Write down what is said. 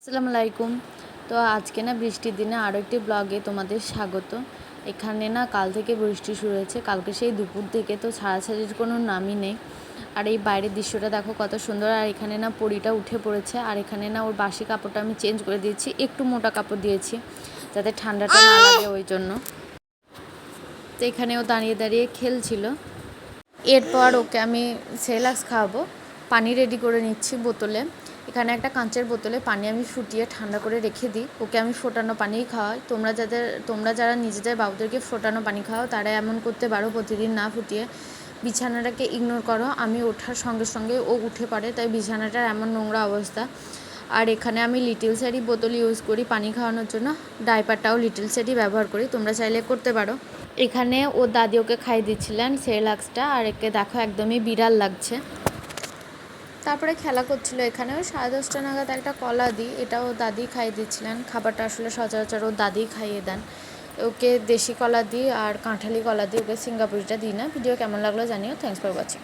আসসালামু আলাইকুম। তো আজকে না বৃষ্টির দিনে আরও একটি ব্লগে তোমাদের স্বাগত। এখানে না কাল থেকে বৃষ্টি শুরু হয়েছে, কালকে সেই দুপুর থেকে তো ছাড়াছাড়ির কোনো নামই নেই। আর এই বাইরের দৃশ্যটা দেখো কত সুন্দর। আর এখানে না পরিটা উঠে পড়েছে। আর এখানে না ওর বাসি কাপড়টা আমি চেঞ্জ করে দিয়েছি, একটু মোটা কাপড় দিয়েছি যাতে ঠান্ডাটা না লাগে, ওই জন্য। তো এখানে ও দাঁড়িয়ে দাঁড়িয়ে খেলছিল। এরপর ওকে আমি সেরেলাক্স খাওয়াবো, পানি রেডি করে নিচ্ছি বোতলে। এখানে একটা কাঁচের বোতলে পানি আমি ফুটিয়ে ঠান্ডা করে রেখে দিই। ওকে আমি ফোটানো পানিই খাওয়াই। তোমরা যারা নিজেদের বাবুদেরকে ফোটানো পানি খাওয়াও তারা এমন করতে পারো, প্রতিদিন না ফুটিয়ে বিছানাটাকে ইগনোর করো। আমি ওঠার সঙ্গে সঙ্গে ও উঠে পড়ে, তাই বিছানাটার এমন নোংরা অবস্থা। আর এখানে আমি লিটলসেরই বোতল ইউজ করি পানি খাওয়ানোর জন্য, ডাইপারটাও লিটলসেরই ব্যবহার করি, তোমরা চাইলে করতে পারো। এখানে ওর দাদি ওকে খাইয়ে দিচ্ছিলেন সেরেলাক্সটা, আর একে দেখো একদমই বিড়াল লাগছে। তারপরে খেলা করছিল। এখানে ওই 10:30 নাগাদ একটা কলা দিই, এটাও দাদি খাইয়ে দিচ্ছিলেন। খাবারটা আসলে সচরাচর ওর দাদিই খাইয়ে দেন। ওকে দেশি কলা দিই আর কাঁঠালি কলা দিই, ওকে সিঙ্গাপুরিটা দিই না। ভিডিও কেমন লাগলো জানিও। Thanks for watching.